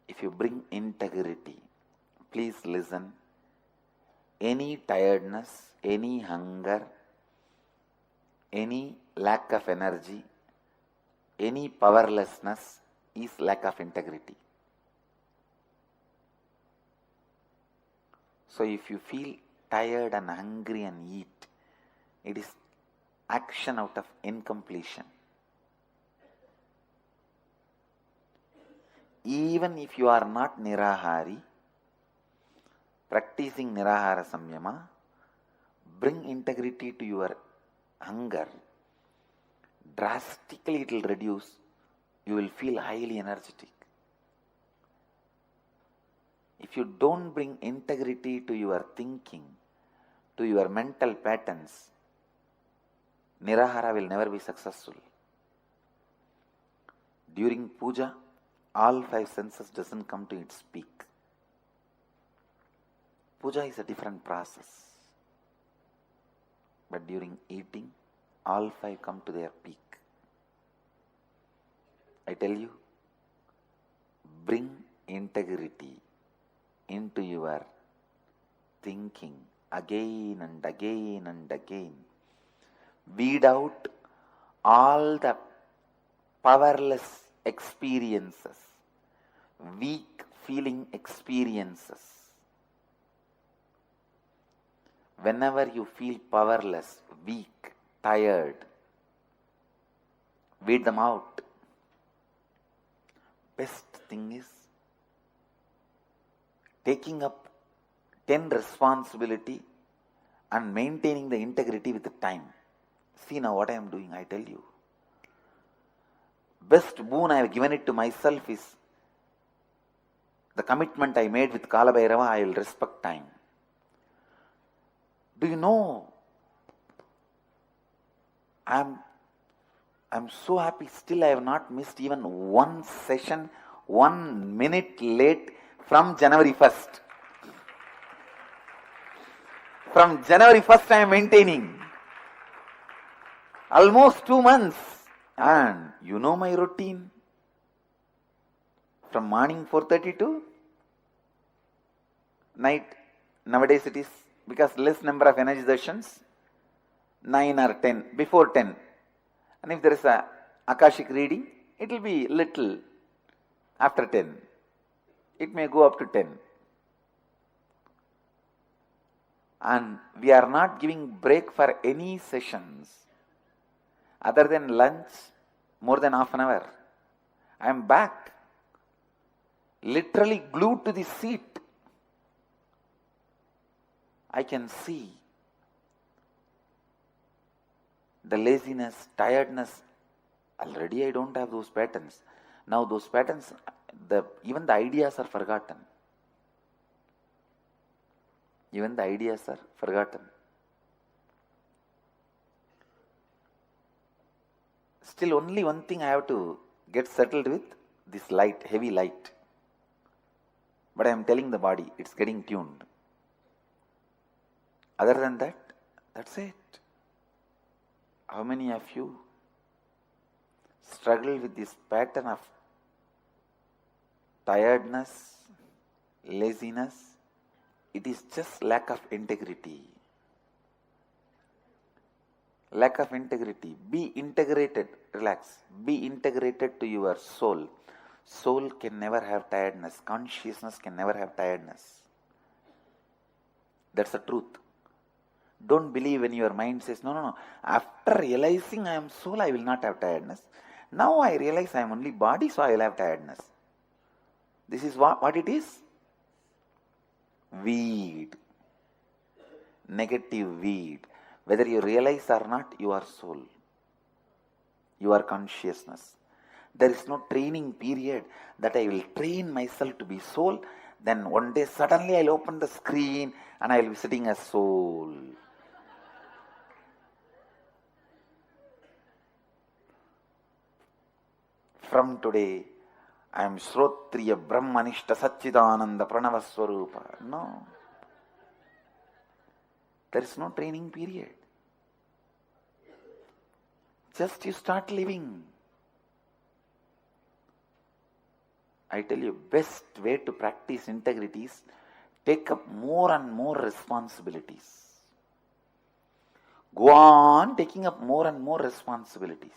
if you bring integrity, please listen, any tiredness, any hunger, any lack of energy, any powerlessness is lack of integrity. So if you feel tired and hungry and eat, it is action out of incompletion. Even if you are not Nirahari, practicing Nirahara Samyama, bring integrity to your hunger. Drastically it will reduce. You will feel highly energetic. If you don't bring integrity to your thinking, to your mental patterns, Nirahara will never be successful. During puja, all five senses doesn't come to its peak. Puja is a different process. But during eating, all five come to their peak. I tell you, bring integrity into your thinking again and again and again. Weed out all the powerless experiences, weak feeling experiences. Whenever you feel powerless, weak, tired, weed them out. Best thing is taking up 10 responsibility and maintaining the integrity with the time. See now what I am doing, I tell you. Best boon I have given it to myself is the commitment I made with Kala Bhairava, I will respect time. Do you know, I'm so happy, still I have not missed even one session, 1 minute late from January 1st. From January 1st I am maintaining. Almost 2 months. And you know my routine. From morning 4:30 to night. Nowadays it is, because less number of energy darshan, 9 or 10, before 10. And if there is a Akashic reading, it will be little after 10. It may go up to 10. And we are not giving break for any sessions other than lunch, more than half an hour. I am back, literally glued to the seat. I can see the laziness, tiredness. Already I don't have those patterns. Now those patterns, even the ideas are forgotten. Even the ideas are forgotten. Still only one thing I have to get settled with, this light, heavy light. But I am telling the body, it's getting tuned. Other than that, that's it. How many of you struggle with this pattern of tiredness, laziness? It is just lack of integrity. Lack of integrity. Be integrated. Relax. Be integrated to your soul. Soul can never have tiredness. Consciousness can never have tiredness. That's the truth. Don't believe when your mind says, no. After realizing I am soul, I will not have tiredness. Now I realize I am only body, so I will have tiredness. This is what it is. Weed. Negative weed. Whether you realize or not, you are soul. You are consciousness. There is no training period that I will train myself to be soul. Then one day suddenly I will open the screen and I will be sitting as soul. From today, I am Shrotriya Brahmanishta Satchidananda Pranava Swarupa. No. There is no training period. Just you start living. I tell you, best way to practice integrity is take up more and more responsibilities. Go on taking up more and more responsibilities.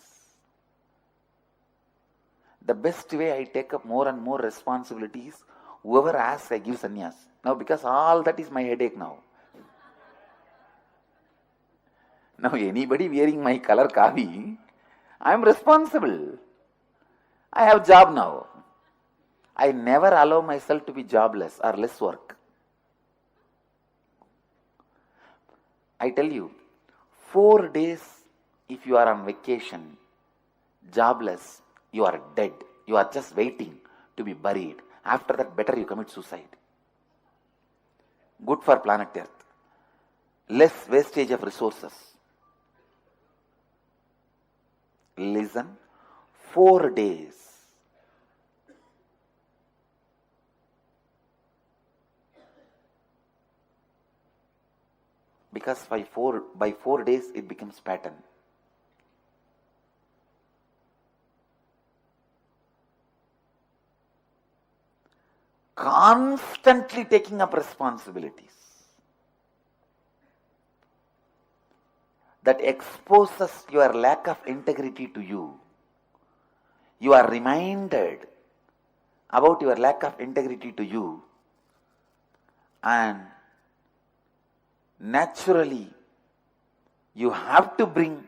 The best way I take up more and more responsibilities, whoever asks, I give sannyas. Now, because all that is my headache now. Now, anybody wearing my color kavi, I am responsible. I have job now. I never allow myself to be jobless or less work. I tell you, 4 days if you are on vacation, jobless, you are dead. You are just waiting to be buried. After that, better you commit suicide. Good for planet Earth. Less wastage of resources. Listen, 4 days. Because by 4 days it becomes pattern. Constantly taking up responsibilities that exposes your lack of integrity to you. You are reminded about your lack of integrity to you, and naturally you have to bring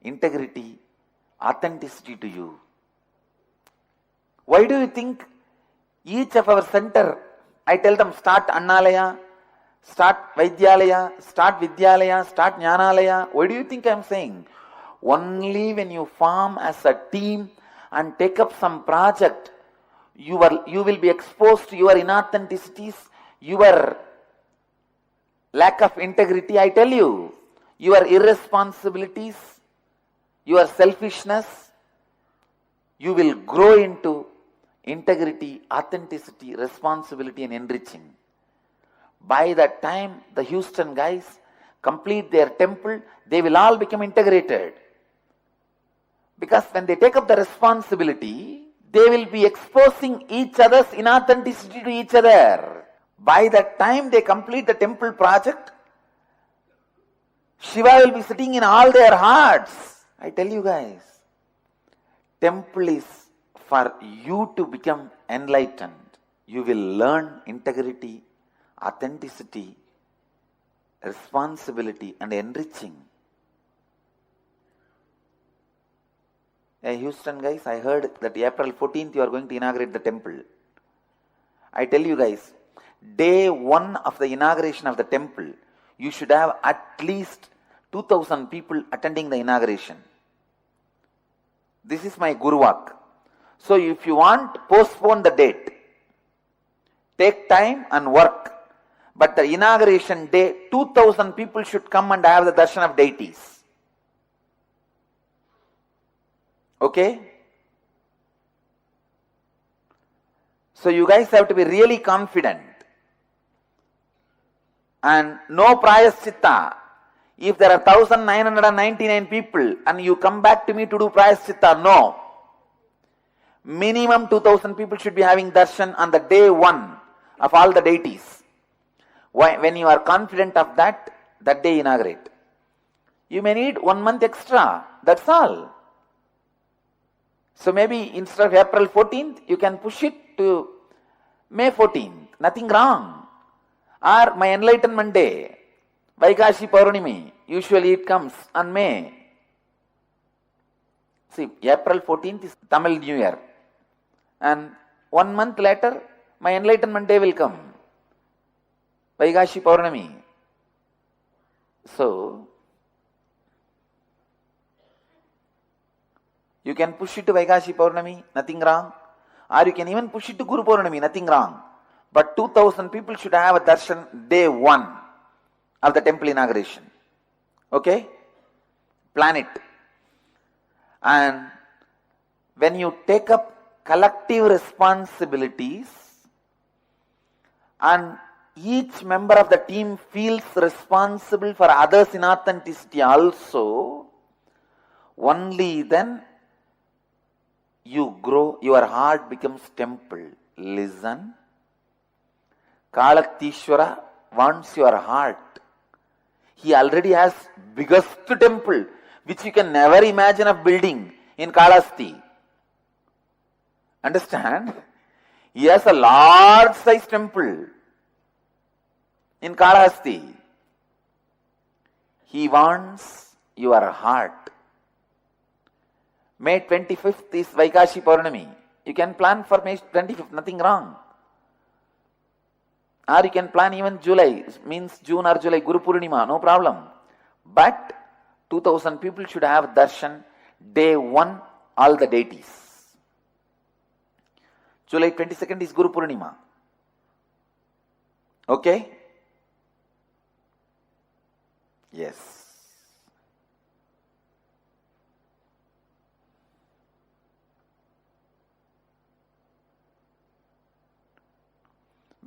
integrity, authenticity to you. Why do you think each of our center, I tell them, start Annalaya, start Vaidyalaya, start Vidyalaya, start Jnanalaya? Why do you think I am saying? Only when you form as a team and take up some project, you will be exposed to your inauthenticities, your lack of integrity. I tell you, your irresponsibilities, your selfishness, you will grow into integrity, authenticity, responsibility, and enriching. By that time, the Houston guys complete their temple, they will all become integrated. Because when they take up the responsibility, they will be exposing each other's inauthenticity to each other. By that time they complete the temple project, Shiva will be sitting in all their hearts. I tell you guys, temple is for you to become enlightened. You will learn integrity, authenticity, responsibility, and enriching. Hey Houston guys, I heard that April 14th you are going to inaugurate the temple. I tell you guys, day 1 of the inauguration of the temple, you should have at least 2,000 people attending the inauguration. This is my Guruvak. So if you want, postpone the date. Take time and work. But the inauguration day, 2,000 people should come and have the darshan of deities. Okay? So you guys have to be really confident. And no prayaschitta. If there are 1,999 people and you come back to me to do prayaschitta, no. Minimum 2,000 people should be having darshan on the day 1 of all the deities. When you are confident of that, that day inaugurate. You may need 1 month extra, that's all. So maybe instead of April 14th, you can push it to May 14th. Nothing wrong. Or my enlightenment day, Vaikashi Paurnimi, usually it comes on May. See, April 14th is Tamil New Year. And 1 month later, my enlightenment day will come. Vaikashi Paurnami. So, you can push it to Vaikashi Paurnami, nothing wrong. Or you can even push it to Guru Paurnami, nothing wrong. But 2,000 people should have a darshan day 1 of the temple inauguration. Okay? Plan it. And when you take up collective responsibilities and each member of the team feels responsible for others' inauthenticity also, only then you grow, your heart becomes temple. Listen. Kalatishvara wants your heart. He already has biggest temple, which you can never imagine of building in Kalasti. Understand? He has a large size temple in Kalasti. He wants your heart. May 25th is Vaikashi Purnami. You can plan for May 25th, nothing wrong. Or you can plan even July, means June or July, Guru Purnima, no problem. But 2000 people should have darshan day 1, all the deities. July 22nd is Guru Purnima. Okay? Yes.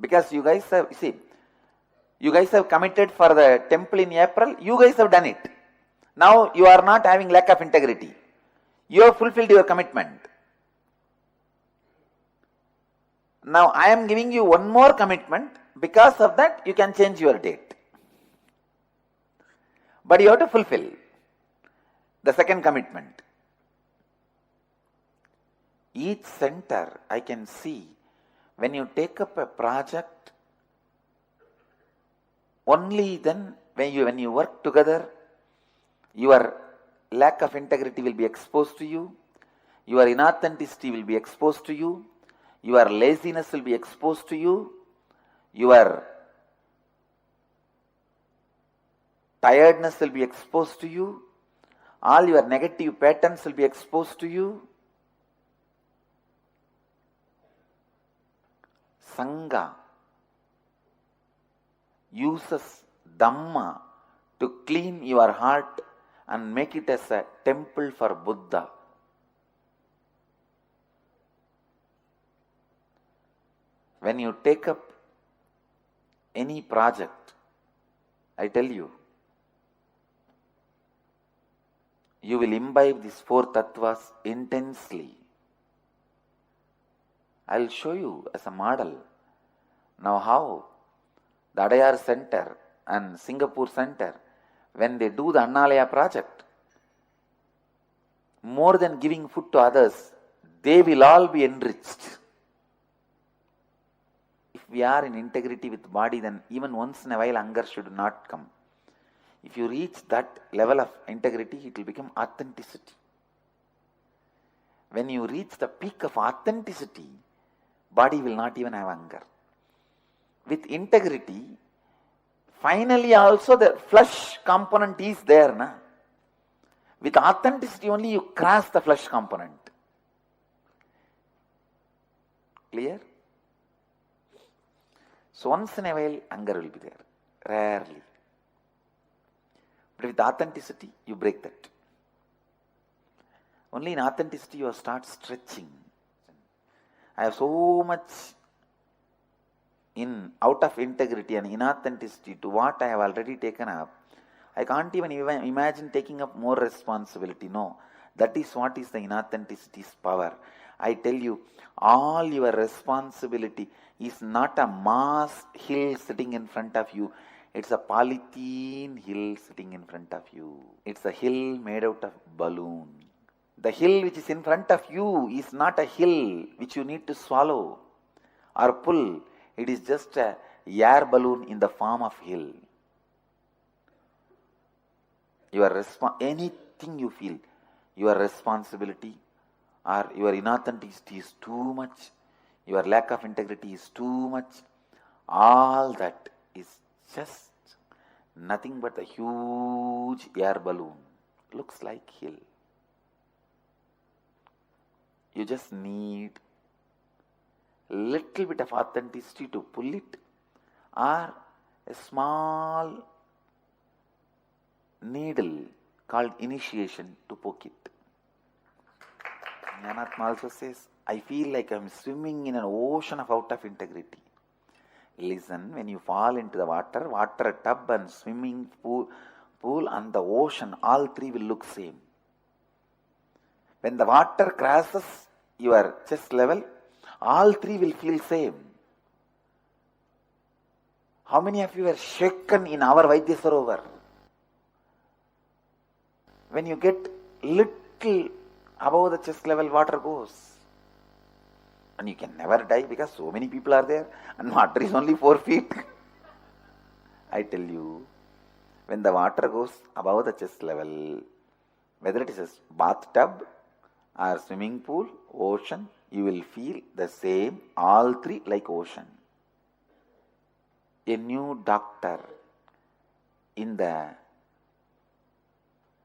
Because you guys have, you guys have committed for the temple in April, you guys have done it. Now you are not having lack of integrity. You have fulfilled your commitment. Now I am giving you one more commitment. Because of that, you can change your date. But you have to fulfill the second commitment. Each center, I can see, when you take up a project, only then when you work together, your lack of integrity will be exposed to you, your inauthenticity will be exposed to you, your laziness will be exposed to you, your tiredness will be exposed to you, all your negative patterns will be exposed to you. Sangha uses Dhamma to clean your heart and make it as a temple for Buddha. When you take up any project, I tell you, you will imbibe these 4 tattvas intensely. I will show you as a model now how the Adayar Center and Singapore Center, when they do the Annalaya project, more than giving food to others, they will all be enriched. If we are in integrity with body, then even once in a while anger should not come. If you reach that level of integrity, it will become authenticity. When you reach the peak of authenticity, body will not even have anger. With integrity, finally also the flesh component is there. Na? With authenticity only you cross the flesh component. Clear? So once in a while anger will be there. Rarely. But with authenticity, you break that. Only in authenticity you start stretching. I have so much out of integrity and inauthenticity to what I have already taken up. I can't even imagine taking up more responsibility. No, that is what is the inauthenticity's power. I tell you, all your responsibility is not a mass hill sitting in front of you. It's a polythene hill sitting in front of you. It's a hill made out of balloon. The hill which is in front of you is not a hill which you need to swallow or pull. It is just a air balloon in the form of hill. Anything you feel, your responsibility or your inauthenticity is too much, your lack of integrity is too much, all that is just nothing but a huge air balloon. Looks like hill. You just need little bit of authenticity to pull it, or a small needle called initiation to poke it. Jnanatma also says, I feel like I am swimming in an ocean of out of integrity. Listen, when you fall into the water tub and swimming pool and the ocean, all three will look same. When the water crosses your chest level, all three will feel same. How many of you were shaken in our Vaidya Sarovar? When you get little above the chest level, water goes. And you can never die because so many people are there and water is only 4 feet. I tell you, when the water goes above the chest level, whether it is a bathtub or swimming pool, ocean, you will feel the same, all three like ocean. A new doctor in the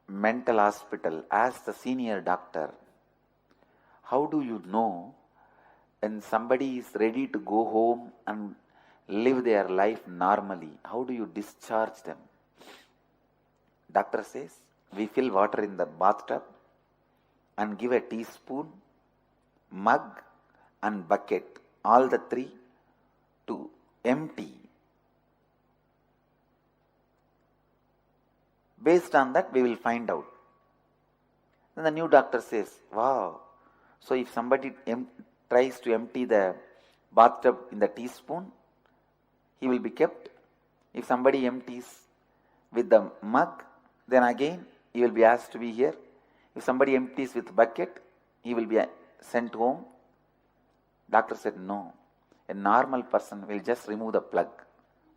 mental hospital asks the senior doctor, how do you know when somebody is ready to go home and live their life normally? How do you discharge them? Doctor says, we fill water in the bathtub and give a teaspoon, mug and bucket, all the three, to empty. Based on that, we will find out. Then the new doctor says, wow, so if somebody tries to empty the bathtub in the teaspoon, he will be kept. If somebody empties with the mug, then again he will be asked to be here. If somebody empties with bucket, he will be sent home. Doctor said, no, a normal person will just remove the plug,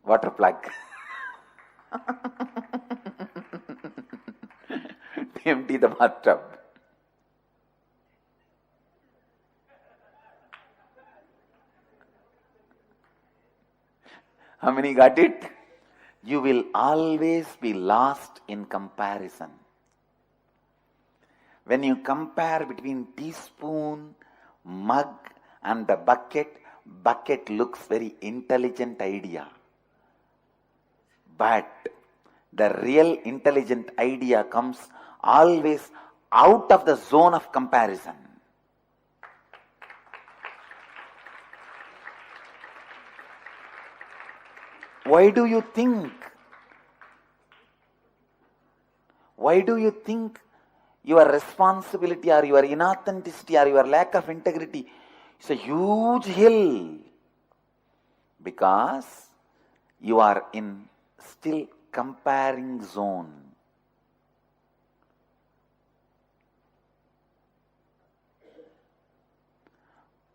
water plug. Empty the bathtub. How many got it? You will always be lost in comparison. When you compare between teaspoon, mug and the bucket looks very intelligent idea. But the real intelligent idea comes always out of the zone of comparison. Why do you think your responsibility or your inauthenticity or your lack of integrity is a huge hill? Because you are in still comparing zone.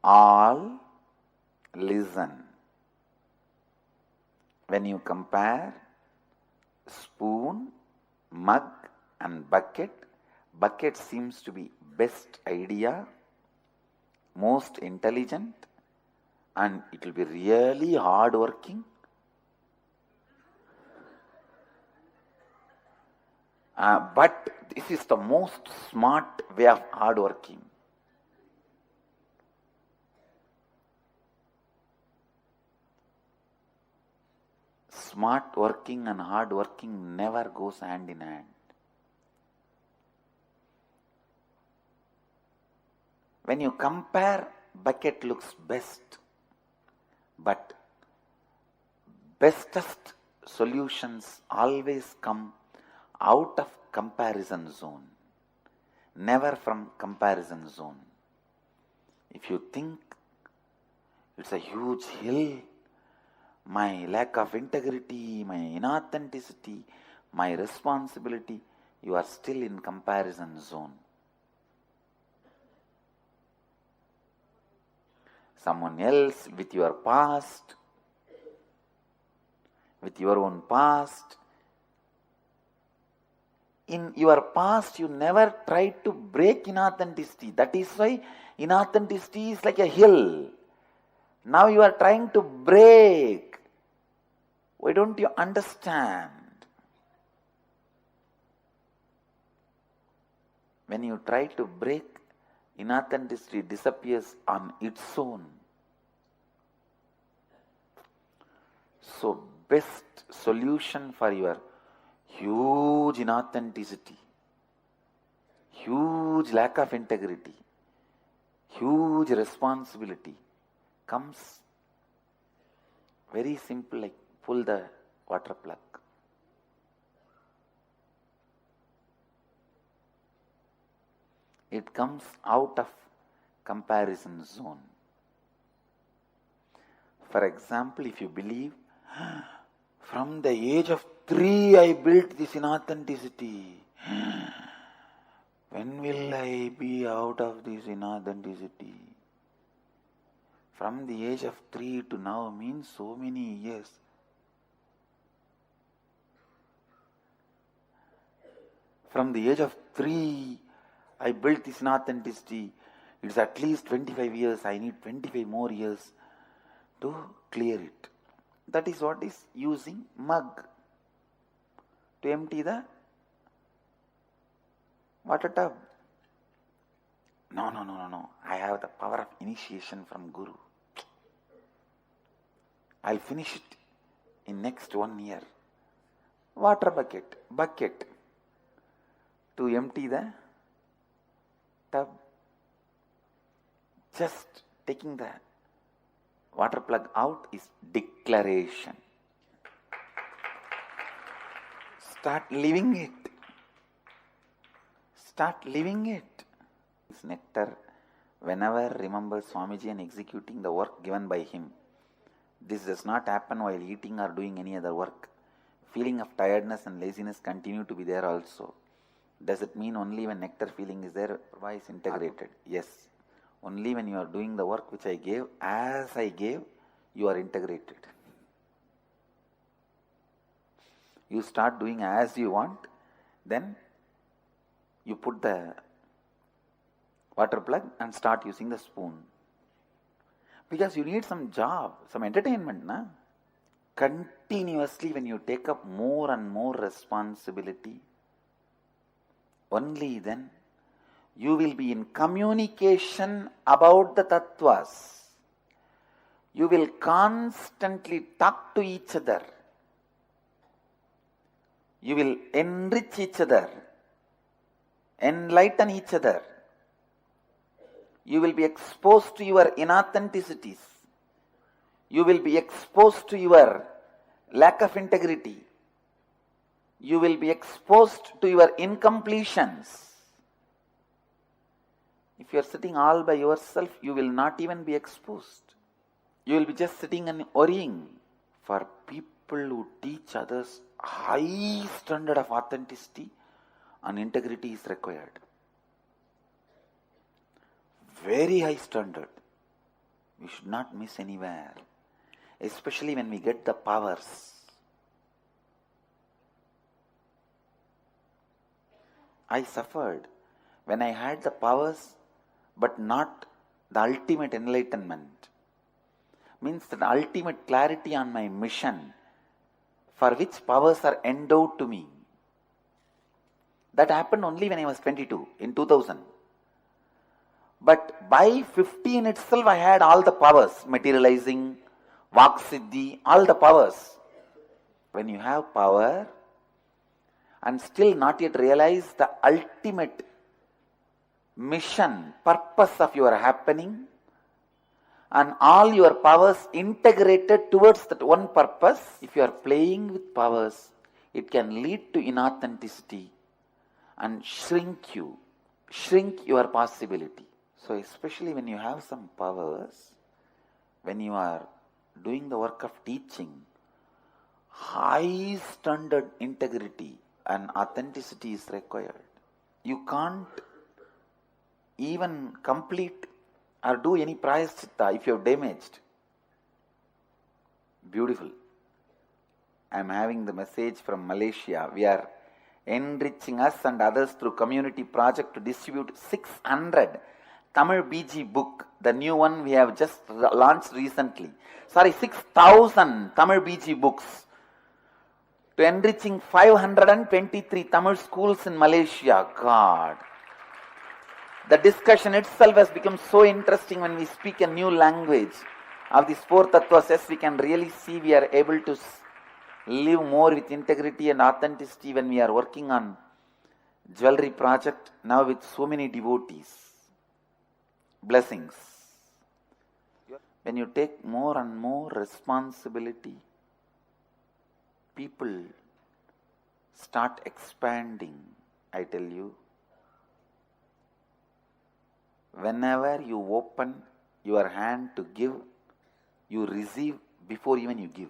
All listen. When you compare spoon, mug and bucket seems to be best idea, most intelligent, and it will be really hard working. But this is the most smart way of hard working. Smart working and hard working never goes hand in hand. When you compare, bucket looks best. But bestest solutions always come out of comparison zone, never from comparison zone. If you think it's a huge hill, my lack of integrity, my inauthenticity, my responsibility, you are still in comparison zone. Someone else with your past, with your own past. In your past, you never tried to break inauthenticity. That is why inauthenticity is like a hill. Now you are trying to break. Why don't you understand? When you try to break, inauthenticity disappears on its own. So, best solution for your huge inauthenticity, huge lack of integrity, huge responsibility comes very simple, like pull the water plug. It comes out of comparison zone. For example, if you believe, from the age of 3 I built this inauthenticity. When will I be out of this inauthenticity? From the age of 3 to now means so many years. From the age of 3, I built this inauthenticity. It's at least 25 years. I need 25 more years to clear it. That is what is using mug to empty the water tub. No. I have the power of initiation from Guru. I'll finish it in next 1 year. Water bucket to empty the tub. Just taking the water plug out is declaration. Start living it. This nectar, whenever remember Swamiji and executing the work given by him. This does not happen while eating or doing any other work. Feeling of tiredness and laziness continue to be there also. Does it mean only when nectar feeling is there, why is integrated? Yes. Only when you are doing the work which I gave, as I gave, you are integrated. You start doing as you want, then you put the water plug and start using the spoon. Because you need some job, some entertainment, na? Continuously when you take up more and more responsibility, only then you will be in communication about the tattvas. You will constantly talk to each other. You will enrich each other, enlighten each other. You will be exposed to your inauthenticities. You will be exposed to your lack of integrity. You will be exposed to your incompletions. If you are sitting all by yourself, you will not even be exposed. You will be just sitting and worrying. For people who teach others, high standard of authenticity and integrity is required. Very high standard. We should not miss anywhere. Especially when we get the powers. I suffered when I had the powers but not the ultimate enlightenment. Means the ultimate clarity on my mission for which powers are endowed to me. That happened only when I was 22 in 2000. But by 15 itself I had all the powers, materializing, Vak Siddhi, all the powers. When you have power and still not yet realize the ultimate mission, purpose of your happening, and all your powers integrated towards that one purpose, if you are playing with powers, it can lead to inauthenticity and shrink your possibility. So especially when you have some powers, when you are doing the work of teaching, high standard integrity and authenticity is required. You can't even complete or do any prayaschitta if you have damaged. Beautiful. I am having the message from Malaysia. We are enriching us and others through community project to distribute 600 Tamil BG book, the new one we have just launched recently. 6,000 Tamil BG books to enriching 523 Tamil schools in Malaysia. God. The discussion itself has become so interesting when we speak a new language of these four tattvas. Yes, we can really see we are able to live more with integrity and authenticity when we are working on jewelry project now with so many devotees. Blessings. When you take more and more responsibility, people start expanding, I tell you. Whenever you open your hand to give, You receive before even you give.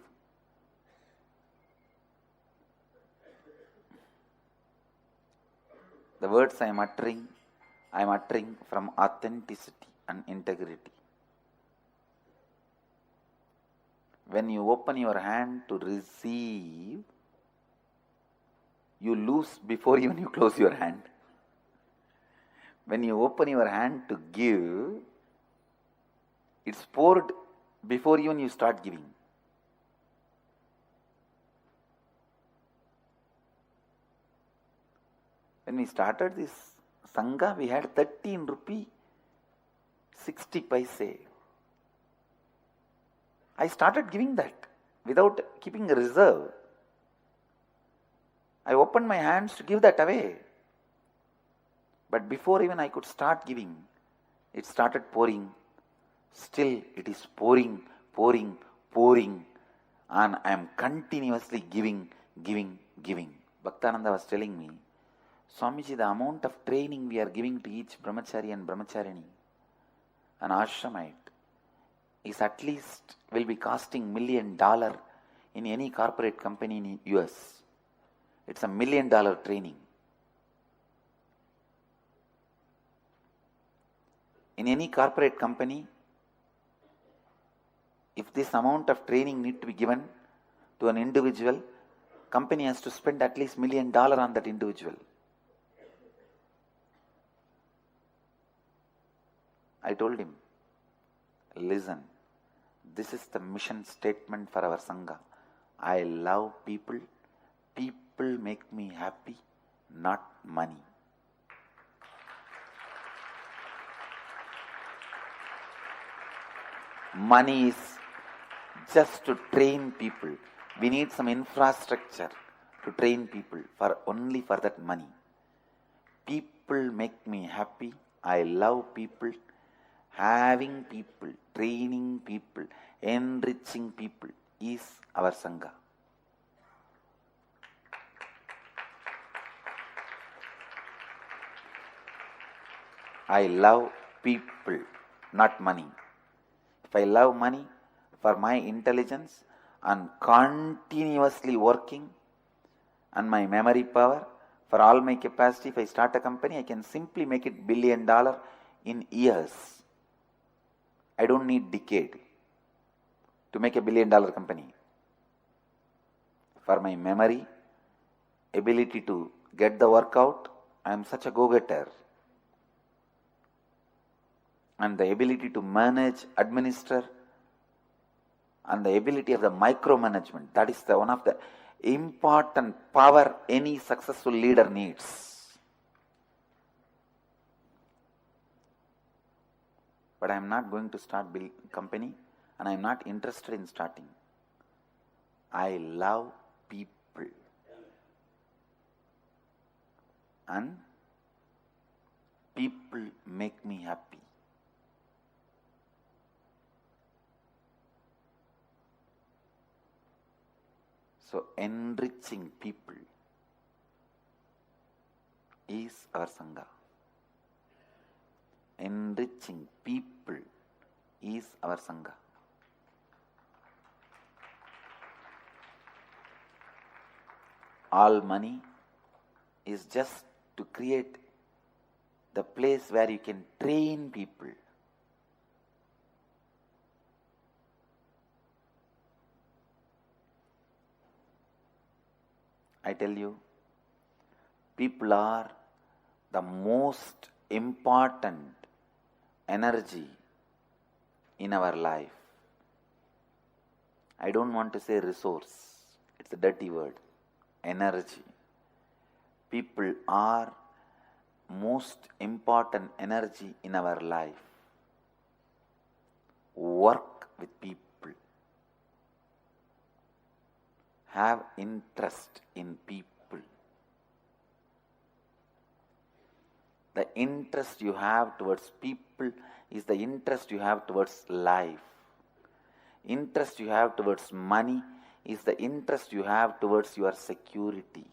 The words I am uttering from authenticity and integrity. When you open your hand to receive, you lose before even you close your hand. When you open your hand to give, it's poured before even you start giving. When we started this Sangha, we had 13 rupee 60 paise. I started giving that without keeping a reserve. I opened my hands to give that away. But before even I could start giving, it started pouring. Still it is pouring, pouring, pouring. And I am continuously giving. Bhaktananda was telling me, Swamiji, the amount of training we are giving to each brahmachari and brahmacharini, an ashramite, is at least will be costing $1 million in any corporate company in US. It's $1 million training. In any corporate company, if this amount of training need to be given to an individual, company has to spend at least $1 million on that individual. I told him, listen, this is the mission statement for our Sangha. I love people. People make me happy, not money. Money is just to train people. We need some infrastructure to train people only for that money. People make me happy. I love people. Having people, training people, enriching people is our Sangha. I love people, not money. If I love money for my intelligence and continuously working and my memory power, for all my capacity, if I start a company, I can simply make it $1 billion in years. I don't need decade to make a $1 billion company. For my memory, ability to get the work out, I am such a go-getter. And the ability to manage, administer, and the ability of the micromanagement, that is one of the important power any successful leader needs. But I am not going to start a company and I am not interested in starting. I love people. And people make me happy. So enriching people is our Sangha. Enriching people is our Sangha. All money is just to create the place where you can train people. I tell you, people are the most important energy in our life. I don't want to say resource, it's a dirty word. Energy. People are most important energy in our life. Work with people. Have interest in people. The interest you have towards people is the interest you have towards life. Interest you have towards money is the interest you have towards your security.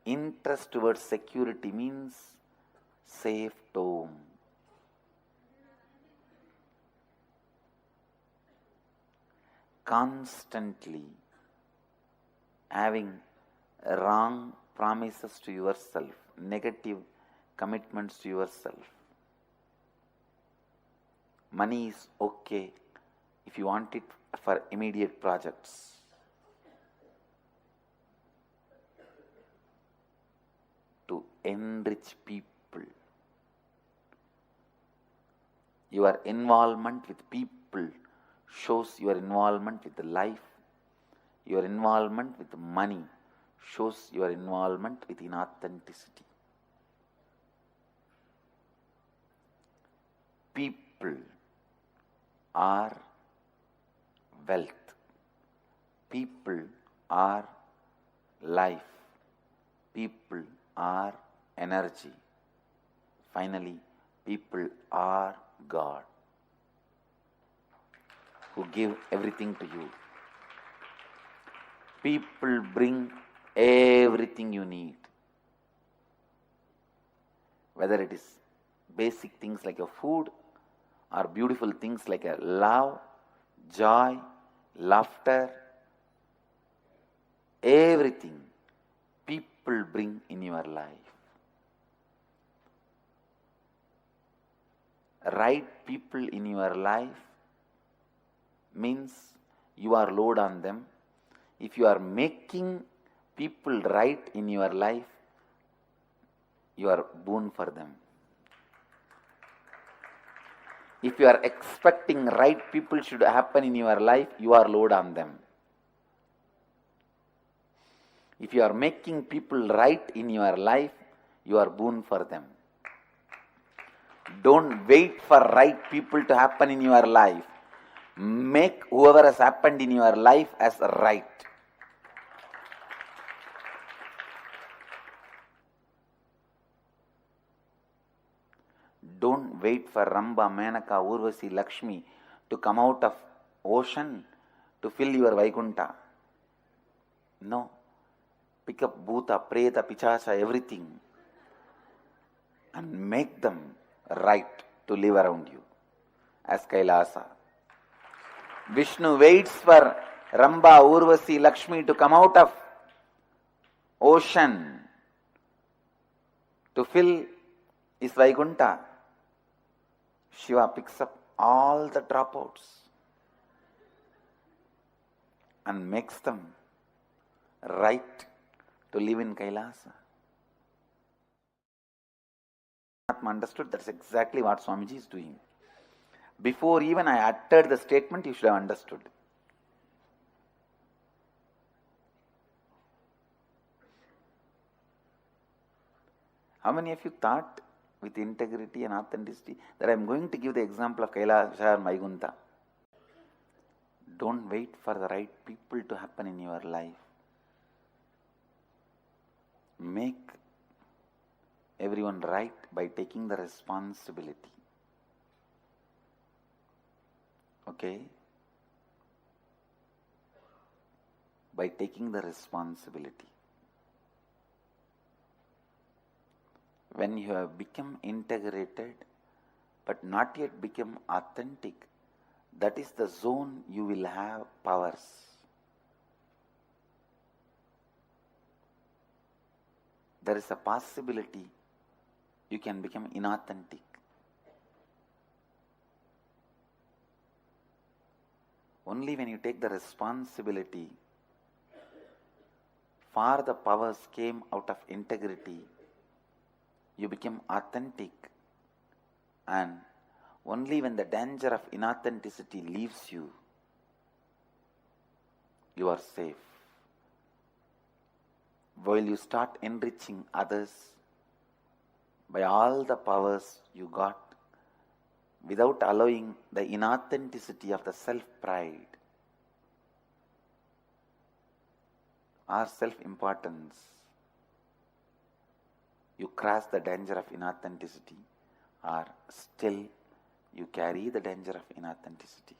Interest towards security means safe home. constantly having wrong promises to yourself, negative commitments to yourself. Money is okay if you want it for immediate projects. To enrich people. Your involvement with people shows your involvement with life. Your involvement with money shows your involvement with inauthenticity. People are wealth. People are life. People are energy. Finally, people are God, who give everything to you. People bring everything you need. Whether it is basic things like a food or beautiful things like a love, joy, laughter, everything people bring in your life. Right people in your life means you are load on them. If you are making people right in your life, you are boon for them. If you are expecting right people should happen in your life, you are load on them. If you are making people right in your life, you are boon for them. Don't wait for right people to happen in your life. Make whoever has happened in your life as right. Don't wait for Ramba, Menaka, Urvasi, Lakshmi to come out of ocean to fill your Vaikuntha. No. Pick up Bhuta, Preta, Pichacha, everything and make them right to live around you as KAILASA. Vishnu waits for Ramba, Urvasi, Lakshmi to come out of ocean to fill his Vaikuntha. Shiva picks up all the dropouts and makes them right to live in KAILASA. Atma understood that's exactly what Swamiji is doing. Before even I uttered the statement, you should have understood. How many of you thought with integrity and authenticity that I am going to give the example of KAILASA or Vaikuntha? Don't wait for the right people to happen in your life. Make everyone right by taking the responsibility. Okay? By taking the responsibility. When you have become integrated but not yet become authentic, that is the zone you will have powers. There is a possibility you can become inauthentic. Only when you take the responsibility for the powers came out of integrity, you become authentic, and only when the danger of inauthenticity leaves you, you are safe. While you start enriching others by all the powers you got, without allowing the inauthenticity of the self-pride or self-importance, you cross the danger of inauthenticity, or still you carry the danger of inauthenticity.